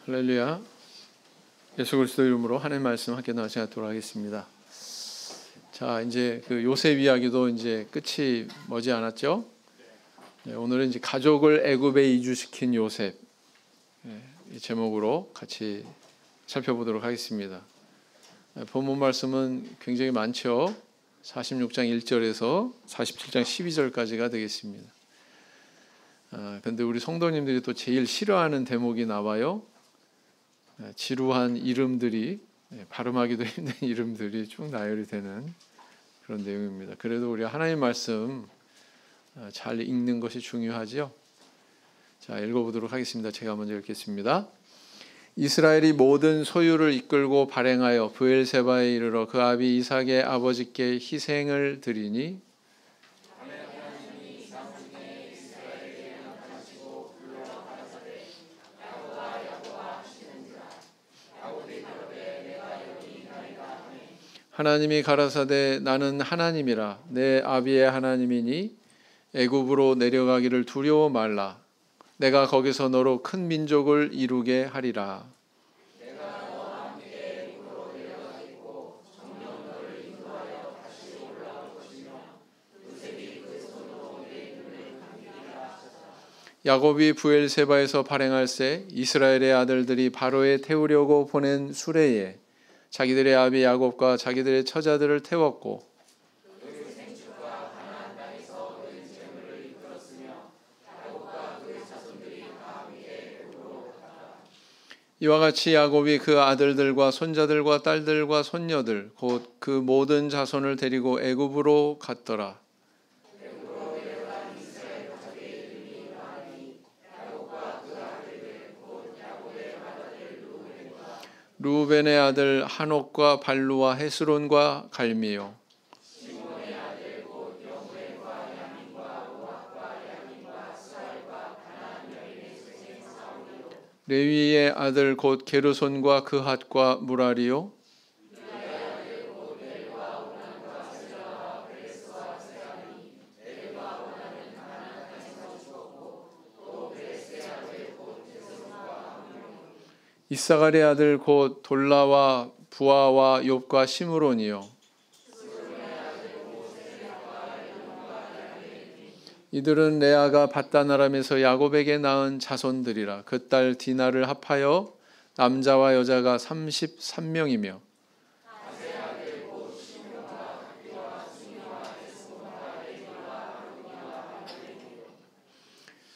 할렐루야. 예수 그리스도 이름으로 하나님 말씀 함께 나누도록 하겠습니다. 자, 이제 그 요셉 이야기도 이제 끝이 머지 않았죠. 네, 오늘은 이제 가족을 애굽에 이주시킨 요셉, 이 제목으로 같이 살펴보도록 하겠습니다. 본문 말씀은 굉장히 많죠. 46장 1절에서 47장 12절까지가 되겠습니다. 그런데 우리 성도님들이 또 제일 싫어하는 대목이 나와요. 지루한 이름들이, 발음하기도 힘든 이름들이 쭉 나열이 되는 그런 내용입니다. 그래도 우리 하나님 말씀 잘 읽는 것이 중요하죠. 자, 읽어보도록 하겠습니다. 제가 먼저 읽겠습니다. 이스라엘이 모든 소유를 이끌고 발행하여 브엘세바에 이르러 그 아비 이삭의 아버지께 희생을 드리니 하나님이 가라사대 나는 하나님이라 내 아비의 하나님이니 애굽으로 내려가기를 두려워 말라. 내가 거기서 너로 큰 민족을 이루게 하리라. 내가 너와 함께 애굽으로 내려가겠고 정녕 너를 인도하여 다시 올라올 것이며 요셉이 그 손으로 내 눈을 감기리라. 야곱이 브엘세바에서 발행할세 이스라엘의 아들들이 바로에 태우려고 보낸 수레에 자기들의 아비 야곱과 자기들의 처자들을 태웠고 그 생축과 가나안 땅에서 얻은 재물을 이끌었으며 야곱과 그의 자손들이 다 함께 애굽으로 갔다. 이와 같이 야곱이 그 아들들과 손자들과 딸들과 손녀들 곧 그 모든 자손을 데리고 애굽으로 갔더라. 루벤의 아들 한옥과 발루와 헤스론과 갈미요 시몬의 아들 곧 여후엘과 야민과 오학과 야민과 스알과 가나안 여인의 수생 사울이요 레위의 아들 곧 게르손과 그핫과 무라리요 유다의 아들 곧 벨과 오난과 스라와 브레스와 세라니 벨과 오난은 가나안 땅에서 죽었고 또 브레스의 아들 곧 데스론과 이사갈의 아들 곧 돌라와 부아와 욥과 시므론이요 이들은 레아가 밧단 아람에서 야곱에게 낳은 자손들이라. 그 딸 디나를 합하여 남자와 여자가 33명이며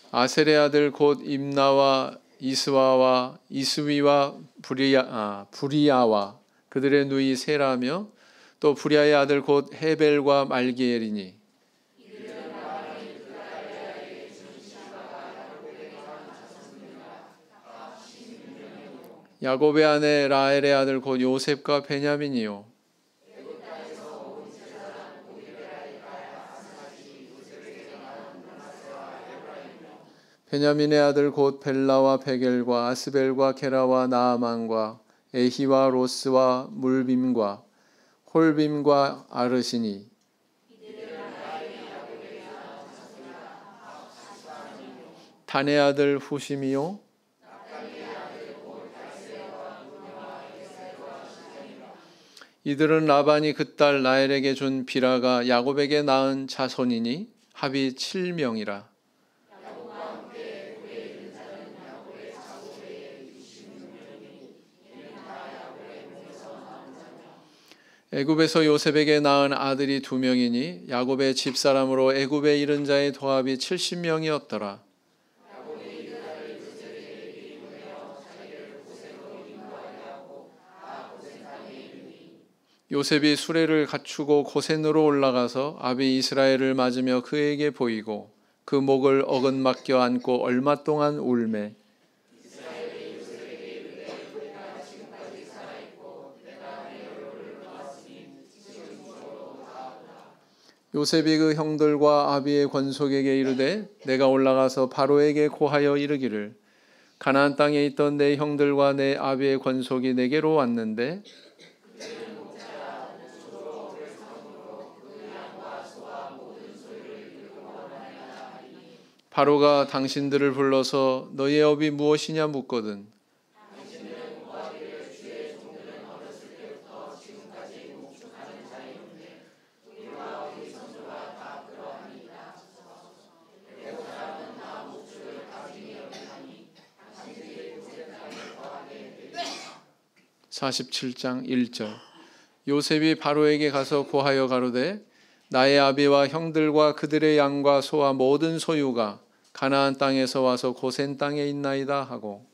아셀의 아들 곧 임나와 이스와와 이스위와 부리야와 그들의 누이 세라며 또 부리야의 아들 곧 헤벨과 말기엘이니 야곱의 아내 라헬의 아들 곧 요셉과 베냐민이요 베냐민의 아들 곧 벨라와 베겔과 아스벨과 게라와 나아만과 에히와 로스와 물빔과 홀빔과 아르시니 단의 아들 후심이요 이들은 라반이 그 딸 라헬에게 준 비라가 야곱에게 낳은 자손이니 합이 7명이라. 애굽에서 요셉에게 낳은 아들이 2명이니 야곱의 집사람으로 애굽에 이른 자의 도합이 70명이었더라. 요셉이 수레를 갖추고 고센으로 올라가서 아비 이스라엘을 맞으며 그에게 보이고 그 목을 어긋맞겨 안고 얼마 동안 울매 요셉이 그 형들과 아비의 권속에게 이르되 내가 올라가서 바로에게 고하여 이르기를 가나안 땅에 있던 내 형들과 내 아비의 권속이 내게로 왔는데 바로가 당신들을 불러서 너희의 업이 무엇이냐 묻거든 47장 1절. 요셉이 바로에게 가서 고하여 가로되 나의 아비와 형들과 그들의 양과 소와 모든 소유가 가나안 땅에서 와서 고센 땅에 있나이다 하고,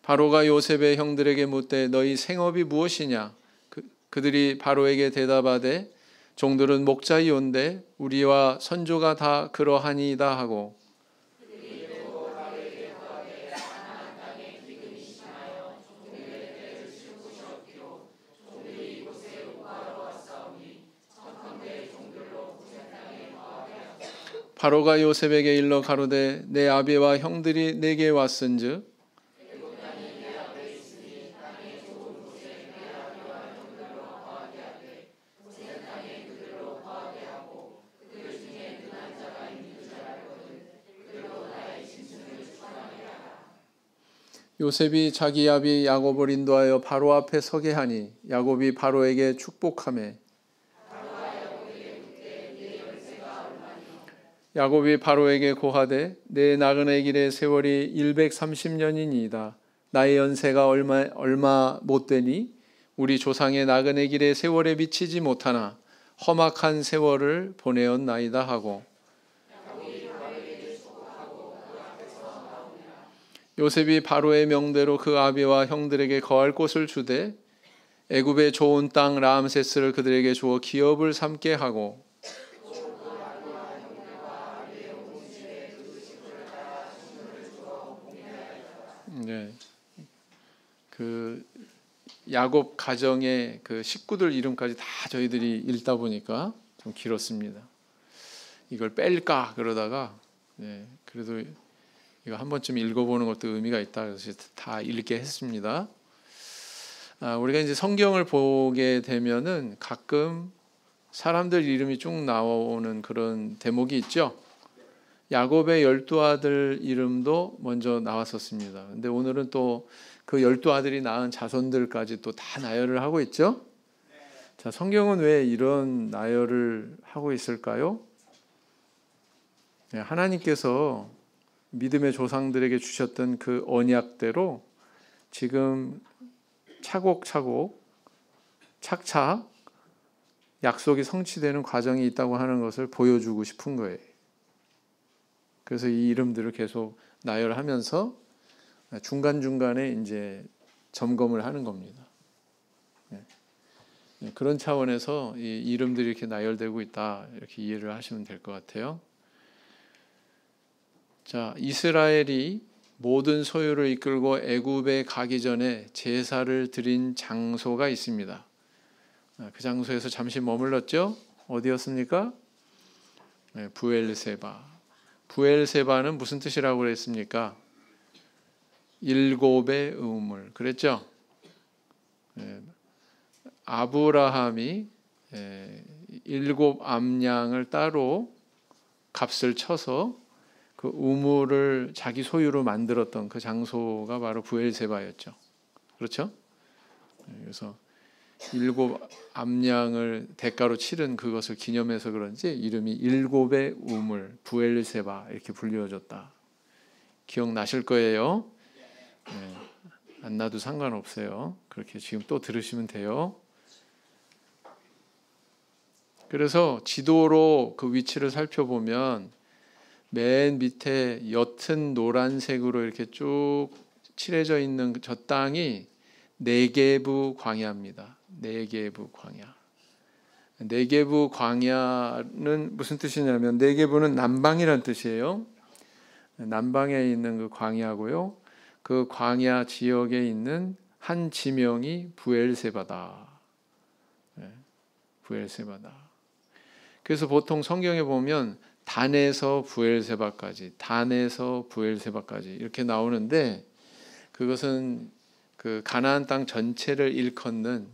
바로가 요셉의 형들에게 묻되 너희 생업이 무엇이냐? 그들이 바로에게 대답하되 종들은 목자이온데 우리와 선조가 다 그러하니이다 하고, 바로가 요셉에게 일러 가로되 내 아비와 형들이 내게 왔은즉 요셉이 자기 아비 야곱을 인도하여 바로 앞에 서게 하니 야곱이 바로에게 축복하매, 야곱이 바로에게 고하되 내 나그네 길의 세월이 130년이니이다. 나의 연세가 얼마 못 되니 우리 조상의 나그네 길의 세월에 미치지 못하나 험악한 세월을 보내었나이다 하고, 요셉이 바로의 명대로 그 아비와 형들에게 거할 곳을 주되 애굽의 좋은 땅 라암세스를 그들에게 주어 기업을 삼게 하고, 네, 그 야곱 가정의 그 식구들 이름까지 다 저희들이 읽다 보니까 좀 길었습니다. 이걸 뺄까 그러다가 그래도 이거 한 번쯤 읽어보는 것도 의미가 있다 그래서 다 읽게 했습니다. 우리가 이제 성경을 보게 되면은 가끔 사람들 이름이 쭉 나오는 그런 대목이 있죠. 야곱의 12아들 이름도 먼저 나왔었습니다. 근데 오늘은 또 그 12아들이 낳은 자손들까지 또 다 나열을 하고 있죠. 자, 성경은 왜 이런 나열을 하고 있을까요? 하나님께서 믿음의 조상들에게 주셨던 그 언약대로 지금 차곡차곡 착착 약속이 성취되는 과정이 있다고 하는 것을 보여주고 싶은 거예요. 그래서 이 이름들을 계속 나열하면서 중간중간에 이제 점검을 하는 겁니다. 그런 차원에서 이 이름들이 이렇게 나열되고 있다 이렇게 이해를 하시면 될 것 같아요. 자, 이스라엘이 모든 소유를 이끌고 애굽에 가기 전에 제사를 드린 장소가 있습니다. 그 장소에서 잠시 머물렀죠. 어디였습니까? 부엘세바. 부엘세바는 무슨 뜻이라고 그랬습니까? 일곱의 우물. 그랬죠? 아브라함이 일곱 암양을 따로 값을 쳐서 그 우물을 자기 소유로 만들었던 그 장소가 바로 부엘세바였죠. 그렇죠? 그래서 일곱 암양을 대가로 치른 그것을 기념해서 그런지 이름이 일곱의 우물 부엘세바 이렇게 불려졌다. 기억나실 거예요. 안 나도 상관없어요. 그렇게 지금 또 들으시면 돼요. 그래서 지도로 그 위치를 살펴보면 맨 밑에 옅은 노란색으로 이렇게 쭉 칠해져 있는 저 땅이 네게부 광야입니다. 네게부 광야. 네게부 광야는 무슨 뜻이냐면 네게부는 남방이란 뜻이에요. 남방에 있는 그 광야고요. 그 광야 지역에 있는 한 지명이 부엘세바다. 부엘세바다. 그래서 보통 성경에 보면 단에서 부엘세바까지, 단에서 부엘세바까지 이렇게 나오는데 그것은 그 가나안 땅 전체를 일컫는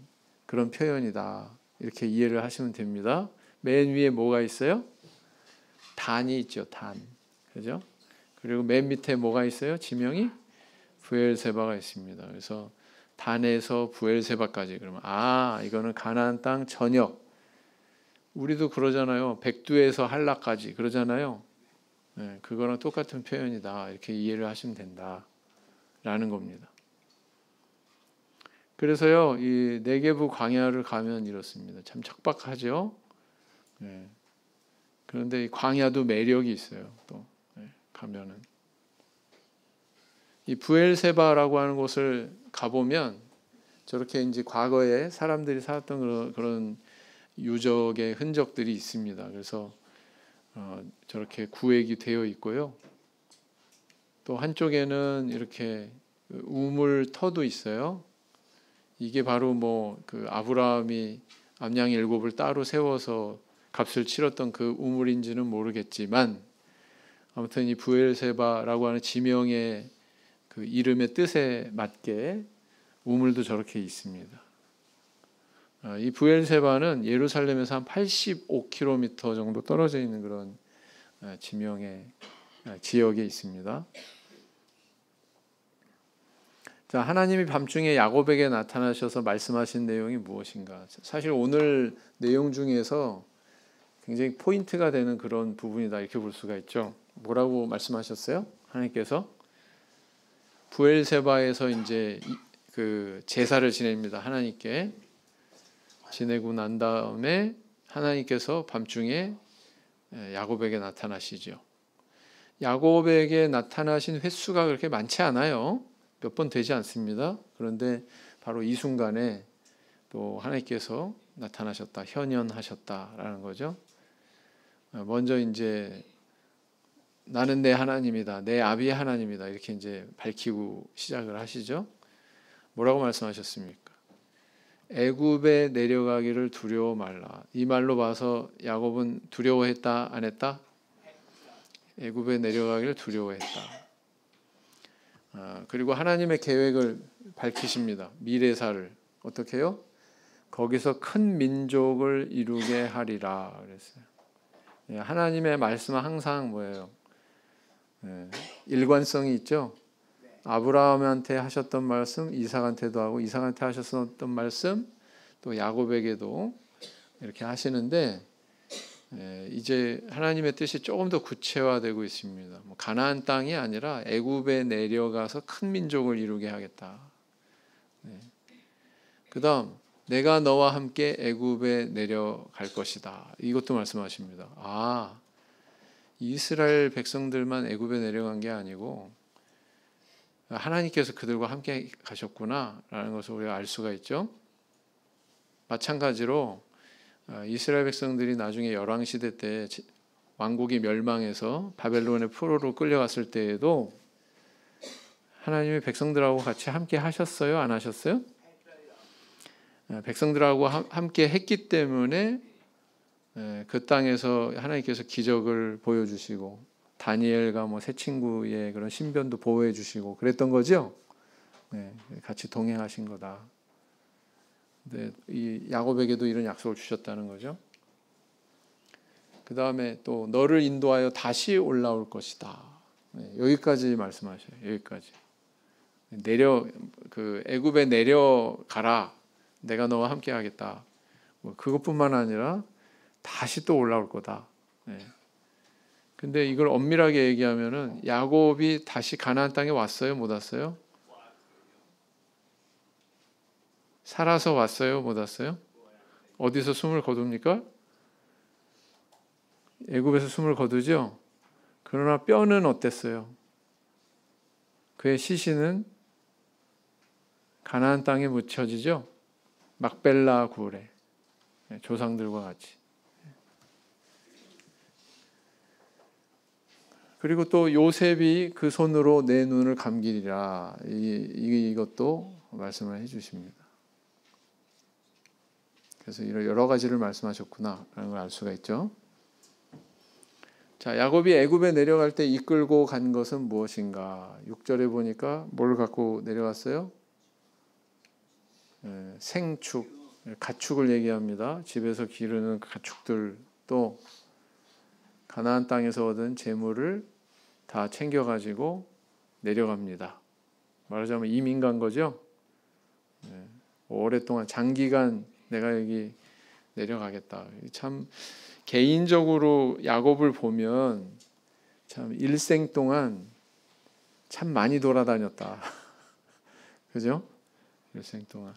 그런 표현이다. 이렇게 이해를 하시면 됩니다. 맨 위에 뭐가 있어요? 단이 있죠. 단. 그죠? 그리고 맨 밑에 뭐가 있어요? 지명이 부엘세바가 있습니다. 그래서 단에서 부엘세바까지 그러면 이거는 가나안 땅 전역. 우리도 그러잖아요. 백두에서 한라까지 그러잖아요. 그거랑 똑같은 표현이다. 이렇게 이해를 하시면 된다라는 겁니다. 그래서요, 이 네게부 광야를 가면 이렇습니다. 참 척박하죠. 그런데 이 광야도 매력이 있어요. 또 가면은 이 부엘세바라고 하는 곳을 가보면 저렇게 이제 과거에 사람들이 살았던 그런 유적의 흔적들이 있습니다. 그래서 저렇게 구획이 되어 있고요. 또 한쪽에는 이렇게 우물터도 있어요. 이게 바로 뭐 그 아브라함이 암양 7을 따로 세워서 값을 치렀던 그 우물인지는 모르겠지만 아무튼 이 부엘세바라고 하는 지명의 그 이름의 뜻에 맞게 우물도 저렇게 있습니다. 이 부엘세바는 예루살렘에서 한 85km 정도 떨어져 있는 그런 지명의 지역에 있습니다. 자, 하나님이 밤중에 야곱에게 나타나셔서 말씀하신 내용이 무엇인가? 사실 오늘 내용 중에서 굉장히 포인트가 되는 그런 부분이다 이렇게 볼 수가 있죠. 뭐라고 말씀하셨어요? 하나님께서 부엘세바에서 이제 그 제사를 지냅니다. 하나님께 지내고 난 다음에 하나님께서 밤중에 야곱에게 나타나시죠. 야곱에게 나타나신 횟수가 그렇게 많지 않아요. 몇 번 되지 않습니다. 그런데 바로 이 순간에 또 하나님께서 나타나셨다, 현현하셨다라는 거죠. 먼저 이제 나는 내 하나님이다, 내 아비의 하나님이다 이렇게 이제 밝히고 시작을 하시죠. 뭐라고 말씀하셨습니까? 애굽에 내려가기를 두려워 말라. 이 말로 봐서 야곱은 두려워했다, 안 했다? 애굽에 내려가기를 두려워했다. 그리고 하나님의 계획을 밝히십니다. 미래사를 어떻게 해요? 거기서 큰 민족을 이루게 하리라 그랬어요. 하나님의 말씀은 항상 뭐예요? 일관성이 있죠. 아브라함한테 하셨던 말씀 이삭한테도 하고 이삭한테 하셨던 말씀 또 야곱에게도 이렇게 하시는데 이제 하나님의 뜻이 조금 더 구체화되고 있습니다. 가나안 땅이 아니라 애굽에 내려가서 큰 민족을 이루게 하겠다. 그다음 내가 너와 함께 애굽에 내려갈 것이다. 이것도 말씀하십니다. 이스라엘 백성들만 애굽에 내려간 게 아니고 하나님께서 그들과 함께 가셨구나라는 것을 우리가 알 수가 있죠. 마찬가지로 이스라엘 백성들이 나중에 열왕시대 때 왕국이 멸망해서 바벨론의 포로로 끌려갔을 때에도 하나님이 백성들하고 같이 함께 하셨어요? 안 하셨어요? 백성들하고 함께 했기 때문에 그 땅에서 하나님께서 기적을 보여주시고 다니엘과 새 친구의 그런 신변도 보호해 주시고 그랬던 거죠. 같이 동행하신 거다. 네, 이 야곱에게도 이런 약속을 주셨다는 거죠. 그 다음에 또 너를 인도하여 다시 올라올 것이다. 여기까지 말씀하셔요. 여기까지 그 애굽에 내려가라. 내가 너와 함께하겠다. 그것뿐만 아니라 다시 또 올라올 거다. 근데 이걸 엄밀하게 얘기하면은 야곱이 다시 가나안 땅에 왔어요? 못 왔어요? 살아서 왔어요? 못 왔어요? 어디서 숨을 거둡니까? 애굽에서 숨을 거두죠. 그러나 뼈는 어땠어요? 그의 시신은 가나안 땅에 묻혀지죠. 막벨라 굴에 조상들과 같이. 그리고 또 요셉이 그 손으로 내 눈을 감기리라. 이것도 말씀을 해주십니다. 그래서 이런 여러 가지를 말씀하셨구나라는 걸 알 수가 있죠. 자, 야곱이 애굽에 내려갈 때 이끌고 간 것은 무엇인가? 6절에 보니까 뭘 갖고 내려갔어요? 생축, 가축을 얘기합니다. 집에서 기르는 가축들 또 가나안 땅에서 얻은 재물을 다 챙겨가지고 내려갑니다. 말하자면 이민 간 거죠. 오랫동안 장기간 내가 여기 내려가겠다. 참 개인적으로 야곱을 보면 참 일생 동안 참 많이 돌아다녔다. 그죠? 일생 동안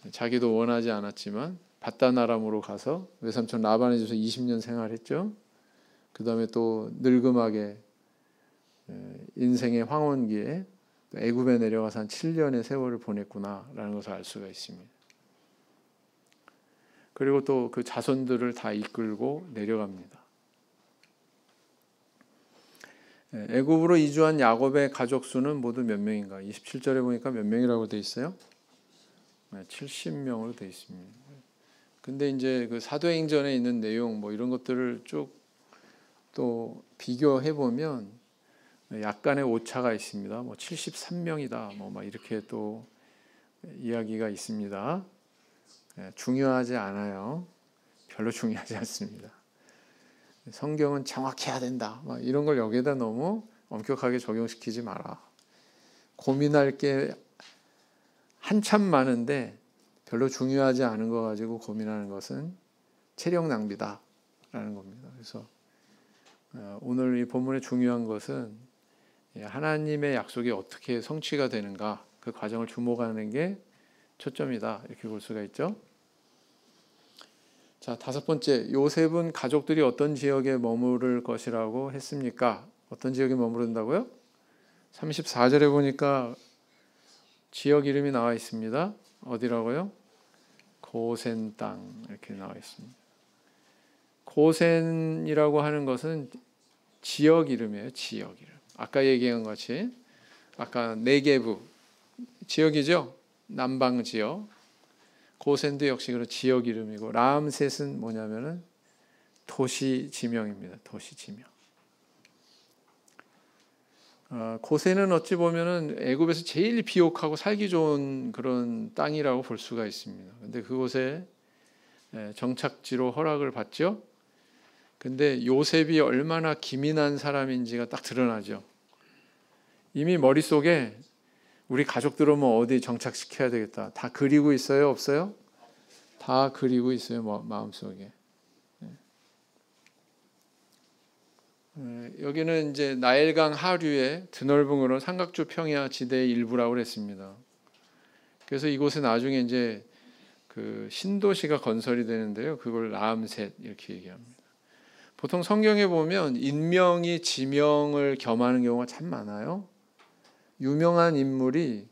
자기도 원하지 않았지만 바단 아람으로 가서 외삼촌 라반의 집에서 20년 생활했죠. 그 다음에 또 늙음하게 인생의 황혼기에 애굽에 내려가서 한 7년의 세월을 보냈구나라는 것을 알 수가 있습니다. 그리고 또 그 자손들을 다 이끌고 내려갑니다. 애굽으로 이주한 야곱의 가족 수는 모두 몇 명인가? 27절에 보니까 몇 명이라고 돼 있어요? 70명으로 돼 있습니다. 근데 이제 그 사도행전에 있는 내용 뭐 이런 것들을 쭉 또 비교해 보면 약간의 오차가 있습니다. 뭐 73명이다. 뭐 막 이렇게 또 이야기가 있습니다. 중요하지 않아요. 별로 중요하지 않습니다. 성경은 정확해야 된다. 막 이런 걸 여기에다 너무 엄격하게 적용시키지 마라. 고민할 게 한참 많은데 별로 중요하지 않은 거 가지고 고민하는 것은 체력 낭비다라는 겁니다. 그래서 오늘 이 본문의 중요한 것은 하나님의 약속이 어떻게 성취가 되는가 그 과정을 주목하는 게 초점이다 이렇게 볼 수가 있죠. 자, 다섯 번째, 요셉은 가족들이 어떤 지역에 머무를 것이라고 했습니까? 어떤 지역에 머무른다고요? 34절에 보니까 지역 이름이 나와 있습니다. 어디라고요? 고센 땅 이렇게 나와 있습니다. 고센이라고 하는 것은 지역 이름이에요. 지역 이름. 아까 얘기한 것 같이 아까 네게브 지역이죠. 남방 지역. 고센도 역시 그런 지역 이름이고 라암셋은 뭐냐면은 도시 지명입니다. 도시 지명. 고센은 어찌 보면은 애굽에서 제일 비옥하고 살기 좋은 그런 땅이라고 볼 수가 있습니다. 근데 그곳에 정착지로 허락을 받죠. 근데 요셉이 얼마나 기민한 사람인지가 딱 드러나죠. 이미 머릿속에 우리 가족들은 뭐 어디 정착시켜야 되겠다. 다 그리고 있어요? 없어요? 다 그리고 있어요. 마음속에. 여기는 이제 나일강 하류의 드넓은 그런 삼각주 평야 지대의 일부라고 그랬습니다. 그래서 이곳에 나중에 이제 그 신도시가 건설이 되는데요. 그걸 라암셋 이렇게 얘기합니다. 보통 성경에 보면 인명이 지명을 겸하는 경우가 참 많아요. 유명한 인물이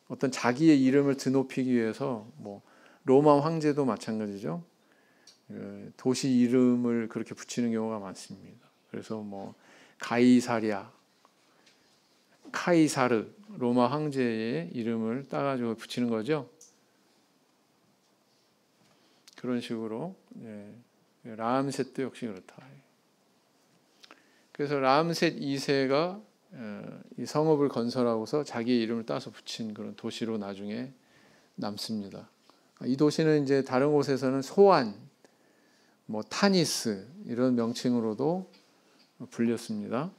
어떤 자기의 이름을 드높이기 위해서 뭐 로마 황제도 마찬가지죠. 도시 이름을 그렇게 붙이는 경우가 많습니다. 그래서 뭐 가이사랴, 카이사르 로마 황제의 이름을 따가지고 붙이는 거죠. 그런 식으로 라암셋도 역시 그렇다. 그래서 라암셋 2세가 이 성읍을 건설하고서 자기의 이름을 따서 붙인 그런 도시로 나중에 남습니다. 이 도시는 이제 다른 곳에서는 소안, 뭐 타니스 이런 명칭으로도 불렸습니다.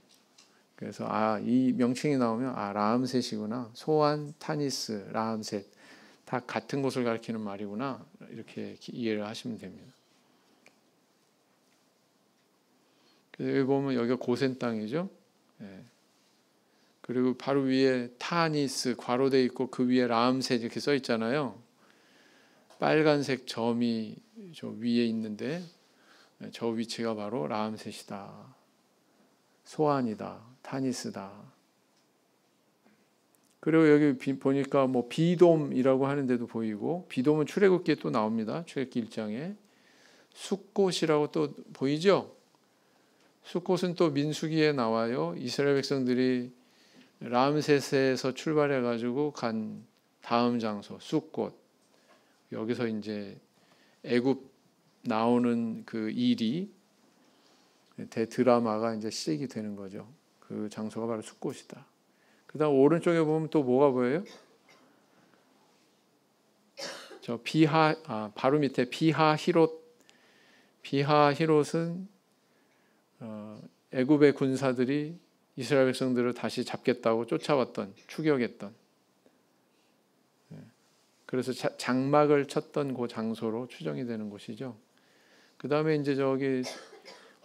그래서 이 명칭이 나오면 라암셋이구나. 소안, 타니스, 라암셋 다 같은 곳을 가리키는 말이구나. 이렇게 이해를 하시면 됩니다. 그래서 여기 보면 여기가 고센 땅이죠. 그리고 바로 위에 타니스 괄호돼 있고 그 위에 라암셋 이렇게 써 있잖아요. 빨간색 점이 저 위에 있는데 저 위치가 바로 라암셋이다. 소안이다. 타니스다. 그리고 여기 보니까 뭐 비돔이라고 하는데도 보이고 비돔은 출애굽기에 또 나옵니다. 출애굽기 1장에 숫곳이라고 또 보이죠. 숫곳은 또 민수기에 나와요. 이스라엘 백성들이 라암셋에서 출발해 가지고 간 다음 장소 숫곳. 여기서 이제 애굽 나오는 그 일이 대드라마가 이제 시작이 되는 거죠. 그 장소가 바로 숫곳이다. 그다음 오른쪽에 보면 또 뭐가 보여요? 저 바로 밑에 비하히롯. 비하히롯은 애굽의 군사들이 이스라엘 백성들을 다시 잡겠다고 쫓아왔던 추격했던 그래서 장막을 쳤던 그 장소로 추정이 되는 곳이죠. 그 다음에 이제 저기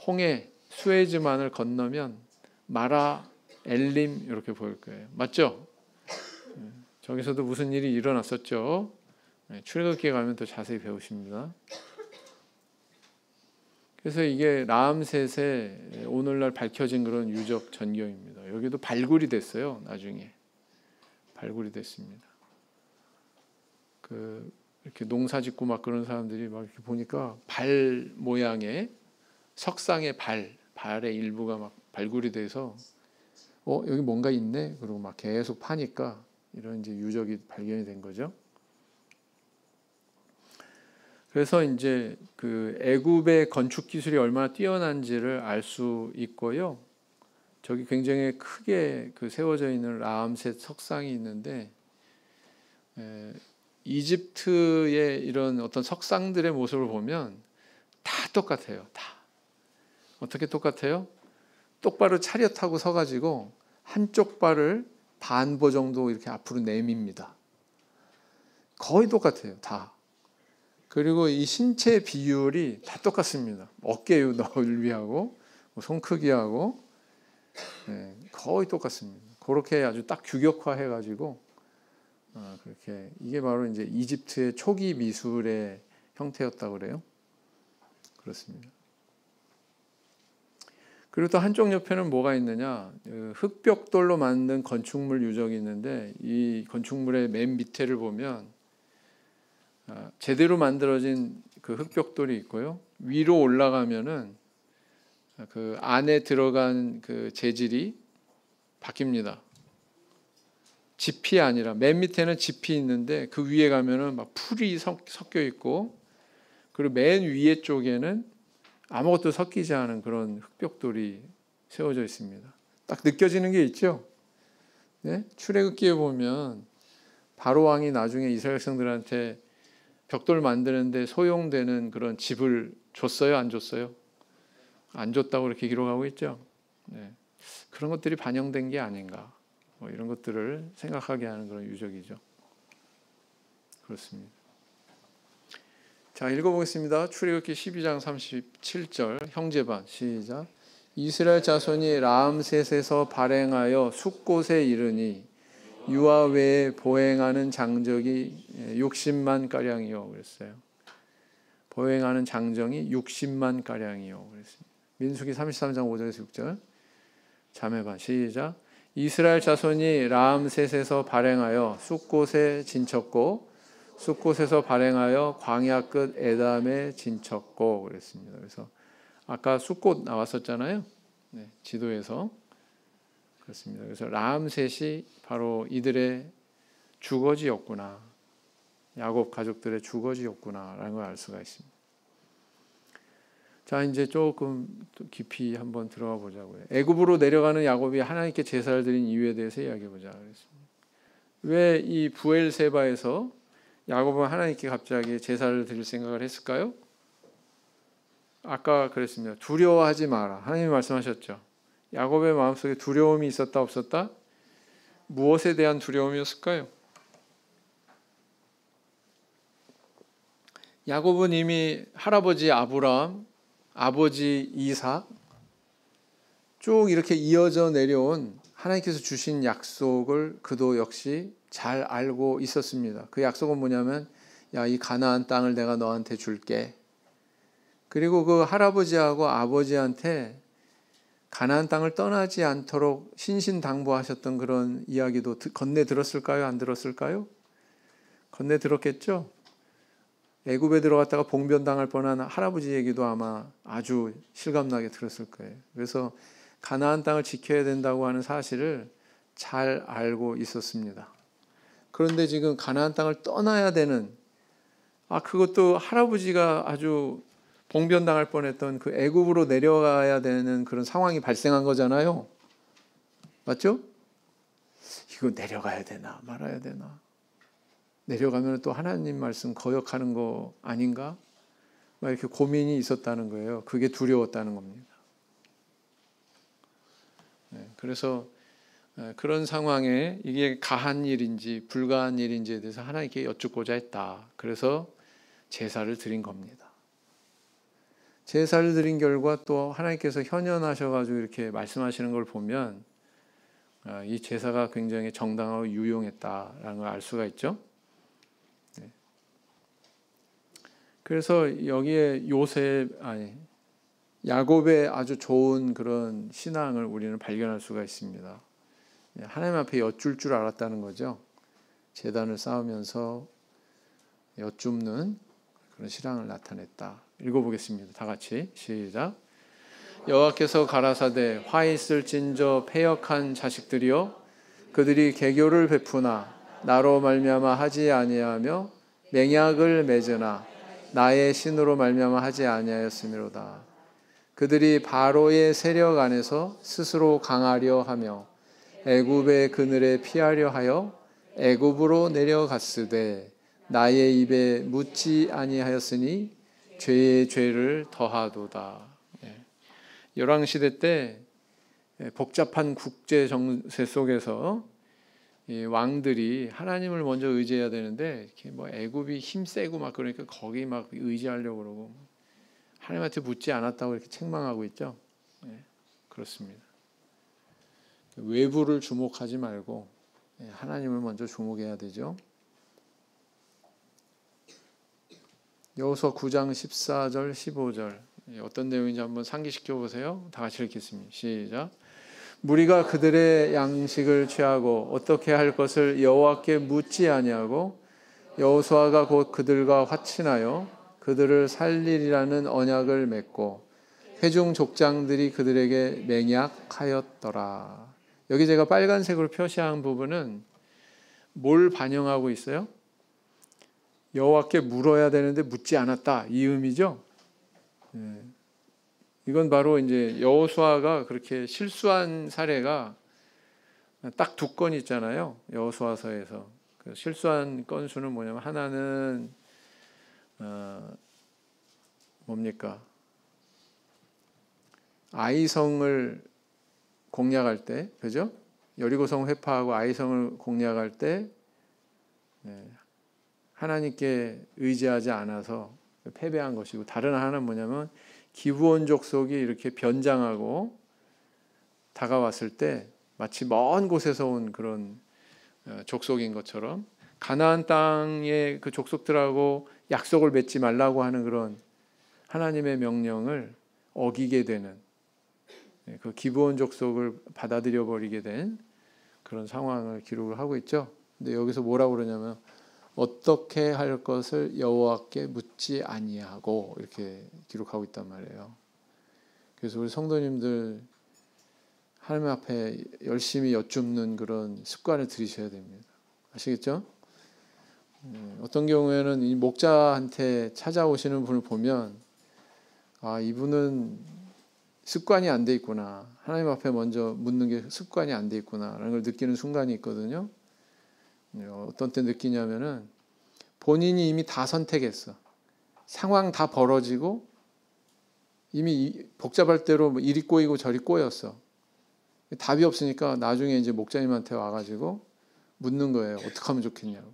홍해 수에즈만을 건너면 마라 엘림 이렇게 보일 거예요. 맞죠? 저기서도 무슨 일이 일어났었죠. 출애굽기에 가면 또 자세히 배우십니다. 그래서 이게 라암셋의 오늘날 밝혀진 그런 유적 전경입니다. 여기도 발굴이 됐어요. 나중에 발굴이 됐습니다. 이렇게 농사 짓고 막 그런 사람들이 막 이렇게 보니까 발 모양의 석상의 발의 일부가 막 발굴이 돼서 여기 뭔가 있네. 그리고 막 계속 파니까 이런 이제 유적이 발견이 된 거죠. 그래서 이제 그 애굽의 건축 기술이 얼마나 뛰어난지를 알 수 있고요. 저기 굉장히 크게 그 세워져 있는 라암셋 석상이 있는데 이집트의 이런 어떤 석상들의 모습을 보면 다 똑같아요. 다. 어떻게 똑같아요? 똑바로 차렷하고 서가지고 한쪽 발을 반보 정도 이렇게 앞으로 내밉니다. 거의 똑같아요. 다. 그리고 이 신체 비율이 다 똑같습니다. 어깨 넓이하고 손 크기하고 거의 똑같습니다. 그렇게 아주 딱 규격화해가지고 그렇게 이게 바로 이제 이집트의 초기 미술의 형태였다고 그래요. 그렇습니다. 그리고 또 한쪽 옆에는 뭐가 있느냐? 흑벽돌로 만든 건축물 유적이 있는데 이 건축물의 맨 밑에를 보면 제대로 만들어진 그 흑벽돌이 있고요. 위로 올라가면은 그 안에 들어간 그 재질이 바뀝니다. 짚이 아니라 맨 밑에는 짚이 있는데 그 위에 가면은 막 풀이 섞여 있고 그리고 맨 위에 쪽에는 아무것도 섞이지 않은 그런 흑벽돌이 세워져 있습니다. 딱 느껴지는 게 있죠. 네? 출애굽기에 보면 바로 왕이 나중에 이스라엘 백성들한테 벽돌 만드는데 소용되는 그런 집을 줬어요, 안 줬어요? 안 줬다고 이렇게 기록하고 있죠. 네. 그런 것들이 반영된 게 아닌가. 이런 것들을 생각하게 하는 그런 유적이죠. 그렇습니다. 자, 읽어보겠습니다. 출애굽기 12장 37절 형제반 시작. 이스라엘 자손이 라암셋에서 발행하여 숫곳에 이르니 유아 외에 보행하는 장정이 60만 가량이요 그랬어요. 보행하는 장정이 60만 가량이요 그랬습니다. 민수기 33장 5절에서 6절 자매반 시작. 이스라엘 자손이 라암셋에서 발행하여 숫곳에 진쳤고 숫곳에서 발행하여 광야 끝 에담에 진쳤고 그랬습니다. 그래서 아까 숫곳 나왔었잖아요. 네, 지도에서 그렇습니다. 그래서 라암셋이 바로 이들의 주거지였구나. 야곱 가족들의 주거지였구나라는 걸 알 수가 있습니다. 자, 이제 조금 깊이 한번 들어가 보자고요. 애굽으로 내려가는 야곱이 하나님께 제사를 드린 이유에 대해서 이야기해 보자 그랬습니다. 왜 이 부엘세바에서 야곱은 하나님께 갑자기 제사를 드릴 생각을 했을까요? 아까 그랬습니다. 두려워하지 마라. 하나님이 말씀하셨죠. 야곱의 마음속에 두려움이 있었다 없었다? 무엇에 대한 두려움이었을까요? 야곱은 이미 할아버지 아브라함, 아버지 이삭 쭉 이렇게 이어져 내려온 하나님께서 주신 약속을 그도 역시 잘 알고 있었습니다. 그 약속은 뭐냐면 야, 이 가나안 땅을 내가 너한테 줄게. 그리고 그 할아버지하고 아버지한테 가나안 땅을 떠나지 않도록 신신당부하셨던 그런 이야기도 건네 들었을까요? 안 들었을까요? 건네 들었겠죠? 애굽에 들어갔다가 봉변당할 뻔한 할아버지 얘기도 아마 아주 실감나게 들었을 거예요. 그래서 가나안 땅을 지켜야 된다고 하는 사실을 잘 알고 있었습니다. 그런데 지금 가나안 땅을 떠나야 되는 그것도 할아버지가 아주 봉변당할 뻔했던 그 애굽으로 내려가야 되는 그런 상황이 발생한 거잖아요. 맞죠? 이거 내려가야 되나 말아야 되나? 내려가면 또 하나님 말씀 거역하는 거 아닌가? 막 이렇게 고민이 있었다는 거예요. 그게 두려웠다는 겁니다. 그래서 그런 상황에 이게 가한 일인지 불가한 일인지에 대해서 하나님께 여쭙고자 했다. 그래서 제사를 드린 겁니다. 제사를 드린 결과 또 하나님께서 현현하셔가지고 이렇게 말씀하시는 걸 보면 이 제사가 굉장히 정당하고 유용했다라는 걸 알 수가 있죠. 그래서 여기에 야곱의 아주 좋은 그런 신앙을 우리는 발견할 수가 있습니다. 하나님 앞에 여쭐 줄 알았다는 거죠. 제단을 쌓으면서 여쭙는 그런 신앙을 나타냈다. 읽어보겠습니다. 다 같이 시작. 여호와께서 가라사대 화 있을진저 패역한 자식들이여 그들이 개교를 베푸나 나로 말미암아 하지 아니하며 맹약을 맺으나 나의 신으로 말미암아 하지 아니하였음이로다. 그들이 바로의 세력 안에서 스스로 강하려 하며 애굽의 그늘에 피하려 하여 애굽으로 내려갔으되 나의 입에 묻지 아니하였으니 죄의 죄를 더하도다. 열왕시대 때 복잡한 국제 정세 속에서 이 왕들이 하나님을 먼저 의지해야 되는데 이렇게 뭐 애굽이 힘세고 막 그러니까 거기 막 의지하려고 그러고 하나님한테 묻지 않았다고 이렇게 책망하고 있죠. 그렇습니다. 외부를 주목하지 말고 하나님을 먼저 주목해야 되죠. 여호수아 9장 14절 15절 어떤 내용인지 한번 상기시켜 보세요. 다 같이 읽겠습니다. 시작. 무리가 그들의 양식을 취하고 어떻게 할 것을 여호와께 묻지 아니하고 여호수아가 곧 그들과 화친하여 그들을 살리리라는 언약을 맺고 회중 족장들이 그들에게 맹약하였더라. 여기 제가 빨간색으로 표시한 부분은 뭘 반영하고 있어요? 여호와께 물어야 되는데 묻지 않았다 이 의미죠. 이건 바로 이제 여호수아가 그렇게 실수한 사례가 딱 2건 있잖아요. 여호수아서에서 그 실수한 건수는 뭐냐면 하나는 뭡니까? 아이성을 공략할 때, 그죠? 여리고성 회파하고 아이성을 공략할 때 하나님께 의지하지 않아서 패배한 것이고, 다른 하나는 뭐냐면 기브온 족속이 이렇게 변장하고 다가왔을 때 마치 먼 곳에서 온 그런 족속인 것처럼 가나안 땅의 그 족속들하고 약속을 맺지 말라고 하는 그런 하나님의 명령을 어기게 되는 그 기브온 족속을 받아들여 버리게 된 그런 상황을 기록을 하고 있죠. 근데 여기서 뭐라고 그러냐면 어떻게 할 것을 여호와께 묻지 아니하고 이렇게 기록하고 있단 말이에요. 그래서 우리 성도님들 하나님 앞에 열심히 여쭙는 그런 습관을 들이셔야 됩니다. 아시겠죠? 어떤 경우에는 이 목자한테 찾아오시는 분을 보면 이분은 습관이 안 돼 있구나. 하나님 앞에 먼저 묻는 게 습관이 안 돼 있구나라는 걸 느끼는 순간이 있거든요. 어떤 때 느끼냐면은 본인이 이미 다 선택했어. 상황 다 벌어지고 이미 복잡할 대로 이리 꼬이고 저리 꼬였어. 답이 없으니까 나중에 이제 목자님한테 와가지고 묻는 거예요. 어떻게 하면 좋겠냐고.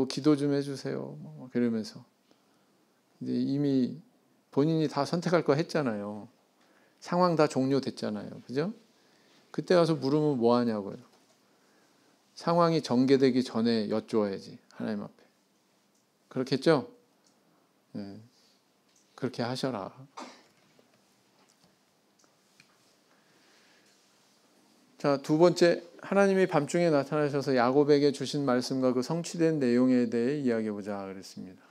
기도 좀 해주세요. 그러면서. 근데 이미 본인이 다 선택할 거 했잖아요. 상황 다 종료됐잖아요. 그죠? 그때 가서 물으면 뭐 하냐고요. 상황이 전개되기 전에 여쭈어야지. 하나님 앞에. 그렇겠죠? 그렇게 하셔라. 자, 2번째, 하나님이 밤중에 나타나셔서 야곱에게 주신 말씀과 그 성취된 내용에 대해 이야기해보자 그랬습니다.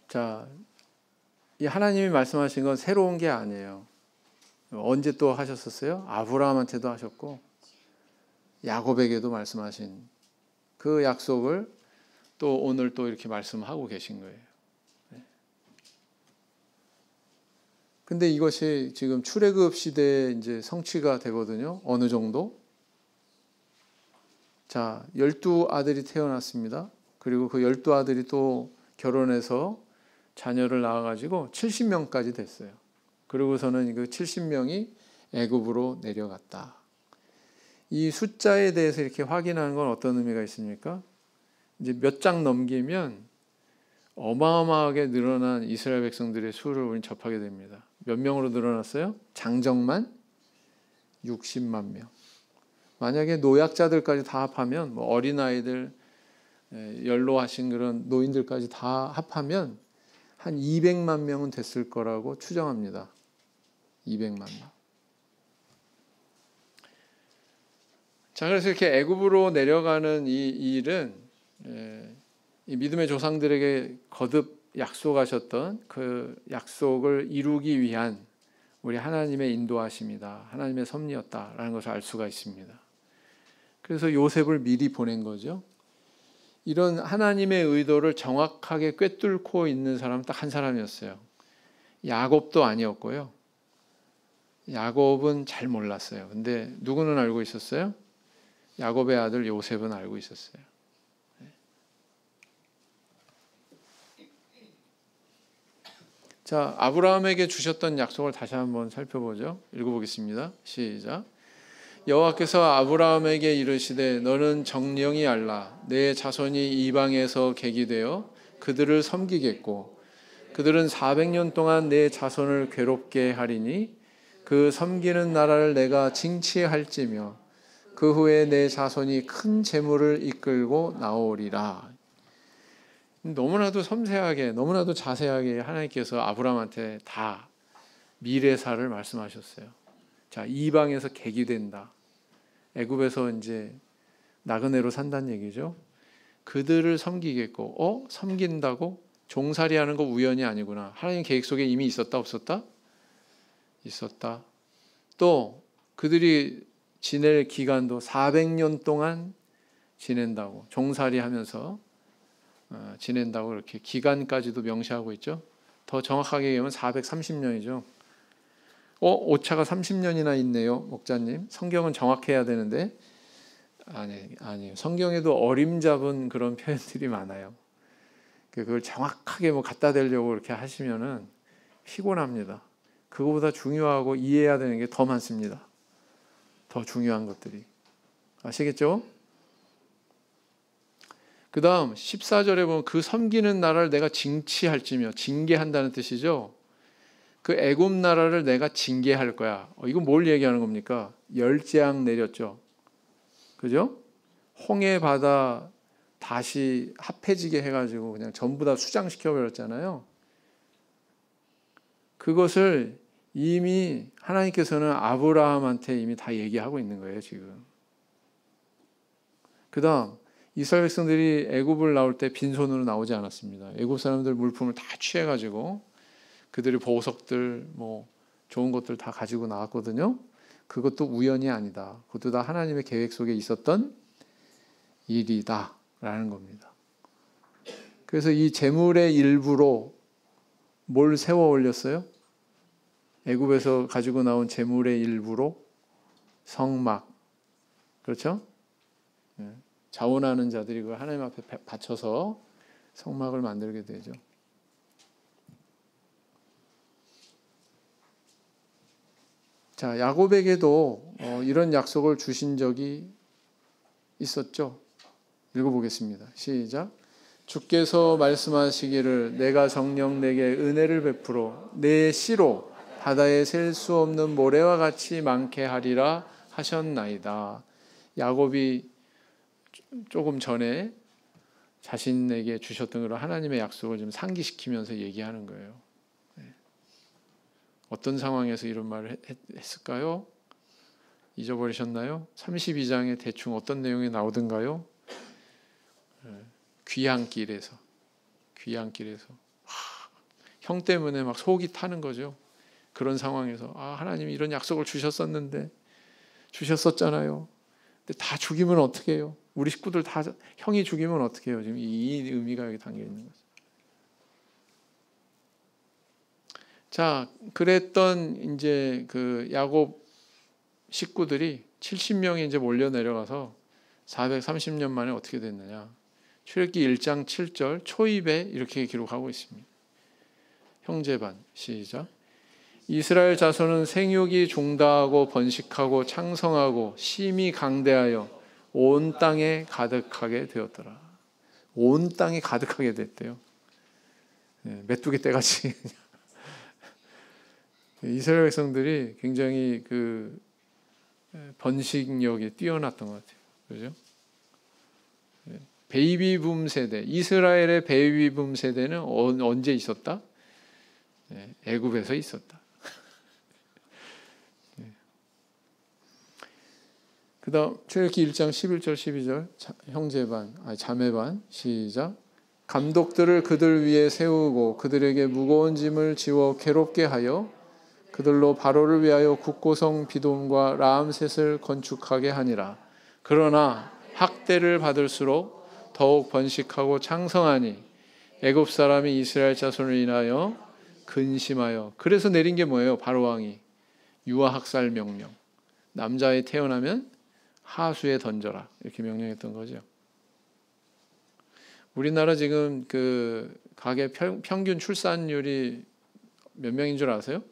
자, 이 하나님이 말씀하신 건 새로운 게 아니에요. 언제 또 하셨었어요? 아브라함한테도 하셨고 야곱에게도 말씀하신 그 약속을 또 오늘 또 이렇게 말씀하고 계신 거예요. 근데 이것이 지금 출애굽 시대에 이제 성취가 되거든요. 어느 정도? 자, 12아들이 태어났습니다. 그리고 그 12아들이 또 결혼해서 자녀를 낳아가지고 70명까지 됐어요. 그리고서는 그 70명이 애굽으로 내려갔다. 이 숫자에 대해서 이렇게 확인하는 건 어떤 의미가 있습니까? 이제 몇 장 넘기면 어마어마하게 늘어난 이스라엘 백성들의 수를 우리는 접하게 됩니다. 몇 명으로 늘어났어요? 장정만 60만 명. 만약에 노약자들까지 다 합하면, 뭐 어린아이들, 연로하신 그런 노인들까지 다 합하면 한 200만 명은 됐을 거라고 추정합니다. 200만 명. 자, 그래서 이렇게 애굽으로 내려가는 이 일은 이 믿음의 조상들에게 거듭 약속하셨던 그 약속을 이루기 위한 우리 하나님의 인도하심이다, 하나님의 섭리였다라는 것을 알 수가 있습니다. 그래서 요셉을 미리 보낸 거죠. 이런 하나님의 의도를 정확하게 꿰뚫고 있는 사람은 딱 한 사람이었어요. 야곱도 아니었고요. 야곱은 잘 몰랐어요. 근데 누구는 알고 있었어요? 야곱의 아들 요셉은 알고 있었어요. 자, 아브라함에게 주셨던 약속을 다시 한번 살펴보죠. 읽어보겠습니다. 시작. 여호와께서 아브라함에게 이르시되 너는 정령이 알라. 내 자손이 이방에서 계기되어 그들을 섬기겠고 그들은 400년 동안 내 자손을 괴롭게 하리니 그 섬기는 나라를 내가 징치할지며 그 후에 내 자손이 큰 재물을 이끌고 나오리라. 너무나도 섬세하게, 너무나도 자세하게 하나님께서 아브라함한테 다 미래사를 말씀하셨어요. 자, 이방에서 계기된다. 애굽에서 이제 나그네로 산다는 얘기죠. 그들을 섬기겠고, 섬긴다고? 종살이 하는 거 우연이 아니구나. 하나님 계획 속에 이미 있었다, 없었다? 있었다. 또 그들이 지낼 기간도 400년 동안 지낸다고, 종살이 하면서 지낸다고 이렇게 기간까지도 명시하고 있죠. 더 정확하게 얘기하면 430년이죠. 오차가 30년이나 있네요, 목자님. 성경은 정확해야 되는데 아니에요. 성경에도 어림잡은 그런 표현들이 많아요. 그걸 정확하게 뭐 갖다 대려고 이렇게 하시면은 피곤합니다. 그거보다 중요하고 이해해야 되는 게 더 많습니다. 더 중요한 것들이. 아시겠죠? 그 다음 14절에 보면 그 섬기는 나라를 내가 징치할지며, 징계한다는 뜻이죠. 그 애굽 나라를 내가 징계할 거야. 이건 뭘 얘기하는 겁니까? 열재앙 내렸죠. 그죠? 홍해 바다 다시 합해지게 해가지고 그냥 전부 다 수장시켜버렸잖아요. 그것을 이미 하나님께서는 아브라함한테 이미 다 얘기하고 있는 거예요, 지금. 그 다음 이스라엘 백성들이 애굽을 나올 때 빈손으로 나오지 않았습니다. 애굽 사람들 물품을 다 취해가지고 그들의 보석들, 뭐 좋은 것들 다 가지고 나왔거든요. 그것도 우연이 아니다. 그것도 다 하나님의 계획 속에 있었던 일이다라는 겁니다. 그래서 이 재물의 일부로 뭘 세워 올렸어요? 애굽에서 가지고 나온 재물의 일부로 성막, 그렇죠? 자원하는 자들이 그 하나님 앞에 바쳐서 성막을 만들게 되죠. 자, 야곱에게도 이런 약속을 주신 적이 있었죠. 읽어보겠습니다. 시작. 주께서 말씀하시기를 내가 정녕 내게 은혜를 베풀어 내 씨로 바다에 셀 수 없는 모래와 같이 많게 하리라 하셨나이다. 야곱이 조금 전에 자신에게 주셨던 그런 하나님의 약속을 좀 상기시키면서 얘기하는 거예요. 어떤 상황에서 이런 말을 했을까요? 잊어버리셨나요? 32장에 대충 어떤 내용이 나오던가요? 귀향길에서 형 때문에 막 속이 타는 거죠. 그런 상황에서 하나님이 이런 약속을 주셨었잖아요. 근데 다 죽이면 어떻게 해요? 우리 식구들 다 형이 죽이면 어떻게 해요? 지금 이 의미가 여기 담겨 있는 거죠. 자, 그랬던 이제 그 야곱 식구들이 70명이 이제 몰려 내려가서 430년 만에 어떻게 됐느냐? 출애굽기 1장 7절 초입에 이렇게 기록하고 있습니다. 형제반 시작. 이스라엘 자손은 생육이 종다하고 번식하고 창성하고 심히 강대하여 온 땅에 가득하게 되었더라. 온 땅에 가득하게 됐대요. 메뚜기 떼같이 이스라엘 백성들이 굉장히 그 번식력이 뛰어났던 것 같아요. 그죠? 베이비붐 세대, 이스라엘의 베이비붐 세대는 언제 있었다? 애굽에서 있었다. 그 다음 출애굽기 1장 11절 12절 형제반, 자매반 시작. 감독들을 그들 위에 세우고 그들에게 무거운 짐을 지워 괴롭게 하여 그들로 바로를 위하여 국고성 비돔과 라암셋을 건축하게 하니라. 그러나 학대를 받을수록 더욱 번식하고 창성하니 애굽 사람이 이스라엘 자손을 인하여 근심하여. 그래서 내린 게 뭐예요? 바로 왕이 유아 학살 명령. 남자애 태어나면 하수에 던져라 이렇게 명령했던 거죠. 우리나라 지금 그 가계 평균 출산율이 몇 명인 줄 아세요?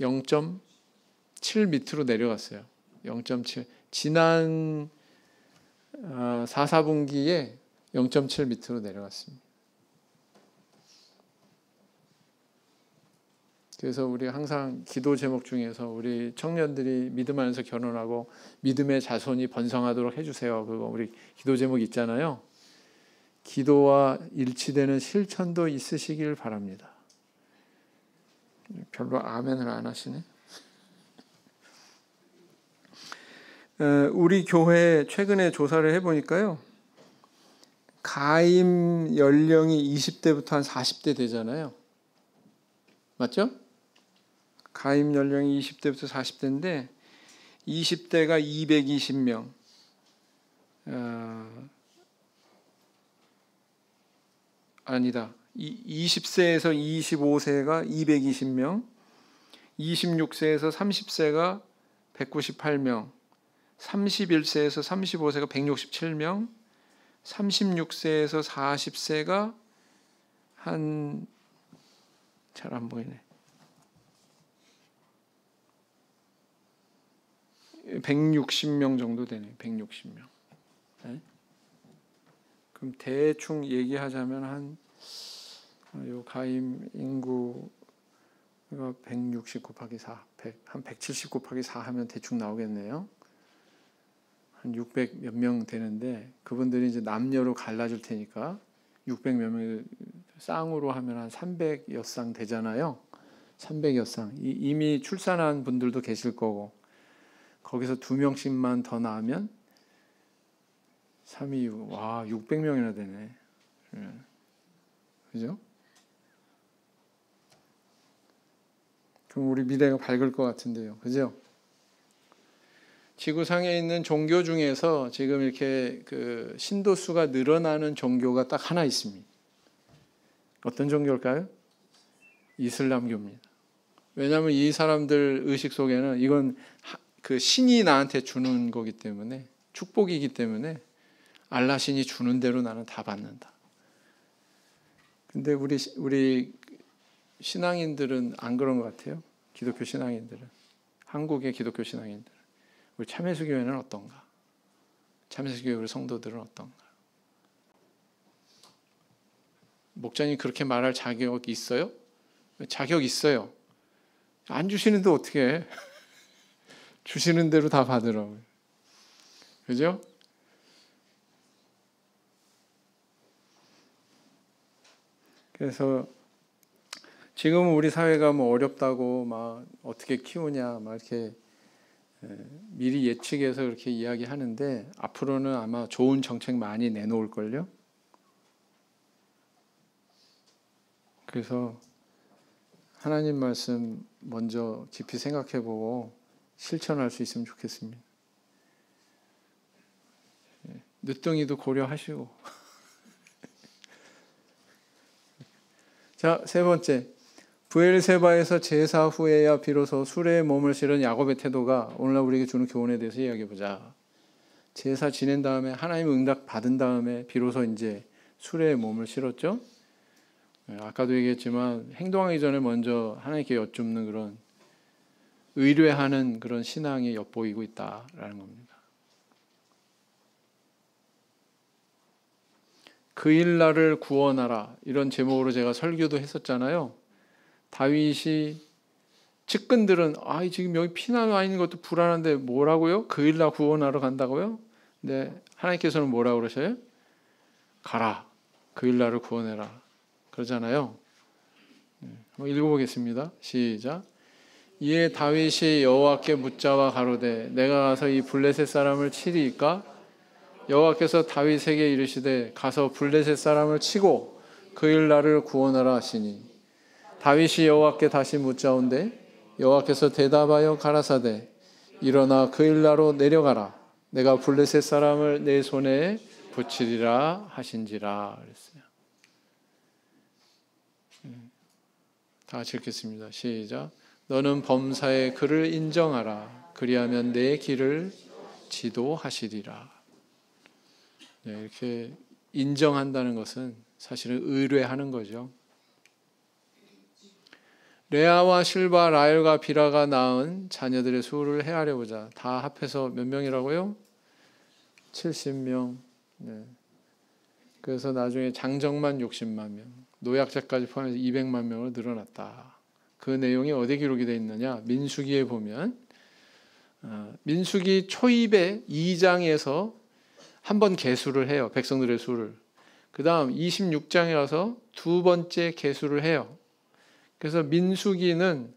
0.7 밑으로 내려갔어요. 0.7. 지난 4, 4분기에 0.7 밑으로 내려갔습니다. 그래서 우리 항상 기도 제목 중에서 우리 청년들이 믿음 안에서 결혼하고 믿음의 자손이 번성하도록 해주세요. 그거 우리 기도 제목 있잖아요. 기도와 일치되는 실천도 있으시길 바랍니다. 별로 아멘을 안 하시네. 우리 교회 최근에 조사를 해보니까요. 가임 연령이 20대부터 한 40대 되잖아요. 맞죠? 가임 연령이 20대부터 40대인데 20대가 220명, 20세에서 25세가 220명, 26세에서 30세가 198명, 31세에서 35세가 167명, 36세에서 40세가 잘 안 보이네. 160명 정도 되네요. 160명. 네? 그럼 대충 얘기하자면 요 가임 인구가 160 곱하기 4, 한 170 곱하기 4 하면 대충 나오겠네요. 한 600 몇 명 되는데 그분들이 이제 남녀로 갈라줄 테니까 600 몇 명 쌍으로 하면 한 300여 쌍 되잖아요. 300여 쌍. 이미 출산한 분들도 계실 거고 거기서 2명씩만 더 낳으면 3, 2, 6, 와 600명이나 되네. 그죠? 그럼 우리 미래가 밝을 것 같은데요. 그죠? 지구상에 있는 종교 중에서 지금 이렇게 그 신도수가 늘어나는 종교가 딱 하나 있습니다. 어떤 종교일까요? 이슬람교입니다. 왜냐하면 이 사람들 의식 속에는 이건 그 신이 나한테 주는 거기 때문에 축복이기 때문에 알라 신이 주는 대로 나는 다 받는다. 근데 우리 신앙인들은 안 그런 것 같아요. 기독교 신앙인들은. 한국의 기독교 신앙인들은. 우리 참회수교회는 어떤가? 참회수교회 우리 성도들은 어떤가? 목사님 그렇게 말할 자격 있어요? 자격 있어요. 안 주시는데 어떻게 해? 주시는 대로 다 받으라고요. 그죠? 그래서 지금은 우리 사회가 뭐 어렵다고 막 어떻게 키우냐 막 이렇게 미리 예측해서 그렇게 이야기하는데 앞으로는 아마 좋은 정책 많이 내놓을걸요. 그래서 하나님 말씀 먼저 깊이 생각해보고 실천할 수 있으면 좋겠습니다. 늦둥이도 고려하시고. 자, 세 번째. 브엘세바에서 제사 후에야 비로소 수레에 몸을 실은 야곱의 태도가 오늘날 우리에게 주는 교훈에 대해서 이야기해보자. 제사 지낸 다음에 하나님 응답 받은 다음에 비로소 이제 수레에 몸을 실었죠. 아까도 얘기했지만 행동하기 전에 먼저 하나님께 여쭙는 그런 의뢰하는 그런 신앙이 엿보이고 있다라는 겁니다. 그 일날을 구원하라, 이런 제목으로 제가 설교도 했었잖아요. 다윗이 측근들은 지금 여기 피난 와 있는 것도 불안한데 뭐라고요? 그 일날 구원하러 간다고요? 근데 하나님께서는 뭐라고 그러셔요? 가라, 그 일날을 구원해라 그러잖아요. 한번 읽어보겠습니다. 시작. 이에 다윗이 여호와께 묻자와 가로되 내가 가서 이 블레셋 사람을 치리이까? 여호와께서 다윗에게 이르시되 가서 블레셋 사람을 치고 그 일 나를 구원하라 하시니 다윗이 여호와께 다시 묻자온데 여호와께서 대답하여 가라사대 일어나 그 일 나로 내려가라, 내가 블레셋 사람을 내 손에 붙이리라 하신지라 그랬어요. 다 같이 읽겠습니다. 시작. 너는 범사의 그를 인정하라, 그리하면 내 길을 지도하시리라. 이렇게 인정한다는 것은 사실은 의뢰하는 거죠. 레아와 실바, 라헬과 비라가 낳은 자녀들의 수를 헤아려보자. 다 합해서 몇 명이라고요? 70명. 그래서 나중에 장정만 60만 명, 노약자까지 포함해서 200만 명으로 늘어났다. 그 내용이 어디에 기록이 되어 있느냐? 민수기에 보면 민수기 초입에 2장에서 한번 계수를 해요. 백성들의 수를. 그 다음 26장에 가서 두 번째 계수를 해요. 그래서 민수기는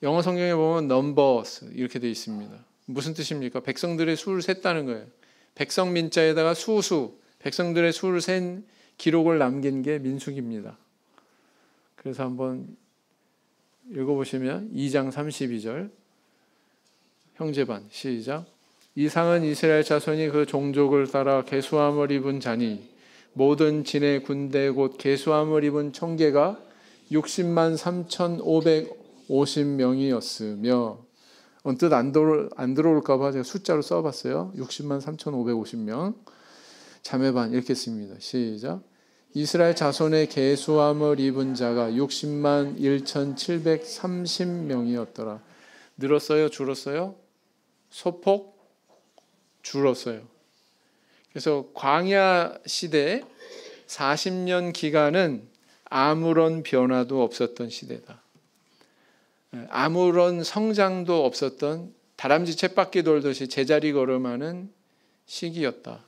영어 성경에 보면 numbers 이렇게 되어 있습니다. 무슨 뜻입니까? 백성들의 수를 셌다는 거예요. 백성 민자에다가 수수, 백성들의 수를 센 기록을 남긴 게 민수기입니다. 그래서 한번 읽어보시면 2장 32절 형제반 시작. 이상은 이스라엘 자손이 그 종족을 따라 계수함을 입은 자니 모든 진의 군대 곧 계수함을 입은 총계가 60만 3,550명이었으며 언뜻 안 들어올까 봐 제가 숫자로 써봤어요. 60만 3,550명. 자매반 읽겠습니다. 시작. 이스라엘 자손의 계수함을 입은 자가 60만 1,730명이었더라. 늘었어요? 줄었어요? 소폭 줄었어요. 그래서 광야 시대 40년 기간은 아무런 변화도 없었던 시대다. 아무런 성장도 없었던 다람쥐 쳇바퀴 돌듯이 제자리 걸음하는 시기였다.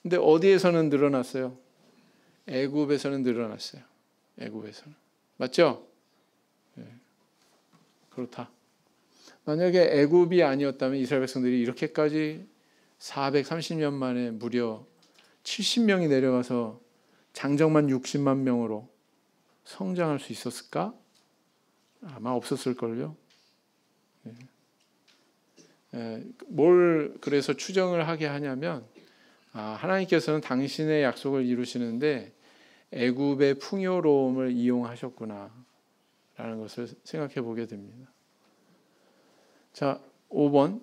근데 어디에서는 늘어났어요? 애굽에서는 늘어났어요. 애굽에서는. 맞죠? 그렇다. 만약에 애굽이 아니었다면 이스라엘 백성들이 이렇게까지 430년 만에 무려 70명이 내려가서 장정만 60만 명으로 성장할 수 있었을까? 아마 없었을걸요. 뭘 그래서 추정을 하게 하냐면 하나님께서는 당신의 약속을 이루시는데 애굽의 풍요로움을 이용하셨구나 라는 것을 생각해 보게 됩니다. 자, 5번.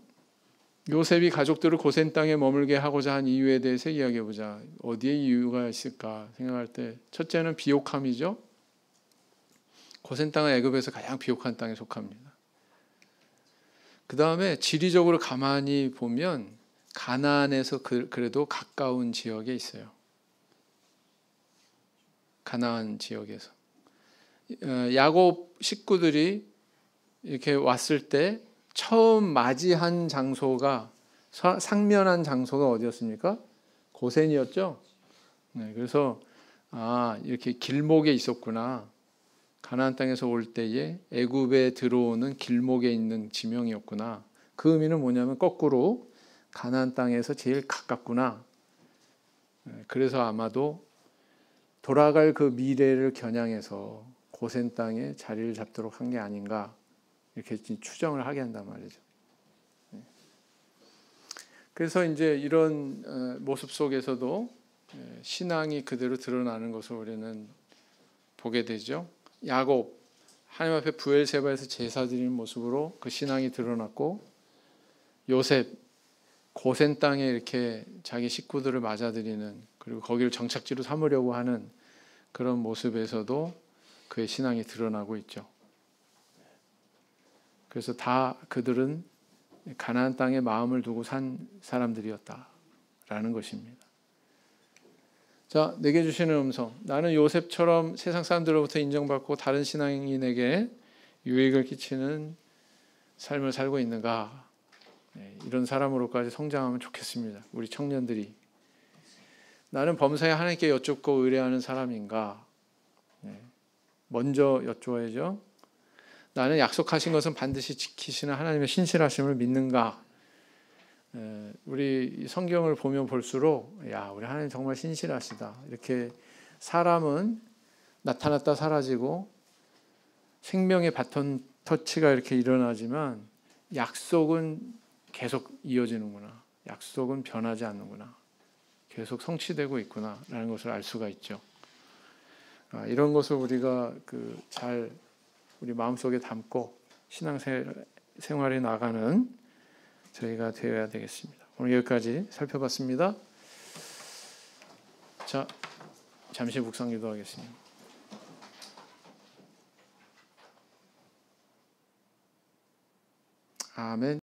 요셉이 가족들을 고센 땅에 머물게 하고자 한 이유에 대해서 이야기해 보자. 어디에 이유가 있을까 생각할 때 첫째는 비옥함이죠. 고센 땅은 애굽에서 가장 비옥한 땅에 속합니다. 그 다음에 지리적으로 가만히 보면 가나안에서 그래도 가까운 지역에 있어요. 가나안 지역에서 야곱 식구들이 이렇게 왔을 때 처음 맞이한 장소가 상면한 장소가 어디였습니까? 고센이었죠. 그래서 이렇게 길목에 있었구나. 가나안 땅에서 올 때에 애굽에 들어오는 길목에 있는 지명이었구나. 그 의미는 뭐냐면 거꾸로 가나안 땅에서 제일 가깝구나. 그래서 아마도 돌아갈 그 미래를 겨냥해서 고센 땅에 자리를 잡도록 한 게 아닌가 이렇게 추정을 하게 한단 말이죠. 그래서 이제 이런 모습 속에서도 신앙이 그대로 드러나는 것을 우리는 보게 되죠. 야곱 하나님 앞에 브엘세바에서 제사 드리는 모습으로 그 신앙이 드러났고, 요셉 고센 땅에 이렇게 자기 식구들을 맞아들이는, 그리고 거기를 정착지로 삼으려고 하는 그런 모습에서도 그의 신앙이 드러나고 있죠. 그래서 다 그들은 가나안 땅에 마음을 두고 산 사람들이었다라는 것입니다. 자, 내게 주시는 음성. 나는 요셉처럼 세상 사람들로부터 인정받고 다른 신앙인에게 유익을 끼치는 삶을 살고 있는가? 이런 사람으로까지 성장하면 좋겠습니다. 우리 청년들이. 나는 범사에 하나님께 여쭙고 의뢰하는 사람인가? 먼저 여쭈어야죠. 나는 약속하신 것은 반드시 지키시는 하나님의 신실하심을 믿는가? 우리 성경을 보면 볼수록 야, 우리 하나님 정말 신실하시다. 이렇게 사람은 나타났다 사라지고 생명의 바톤 터치가 이렇게 일어나지만 약속은 계속 이어지는구나. 약속은 변하지 않는구나. 계속 성취되고 있구나라는 것을 알 수가 있죠. 이런 것을 우리가 잘 우리 마음속에 담고 신앙생활에 나가는 저희가 되어야 되겠습니다. 오늘 여기까지 살펴봤습니다. 자, 잠시 묵상 기도하겠습니다. 아멘.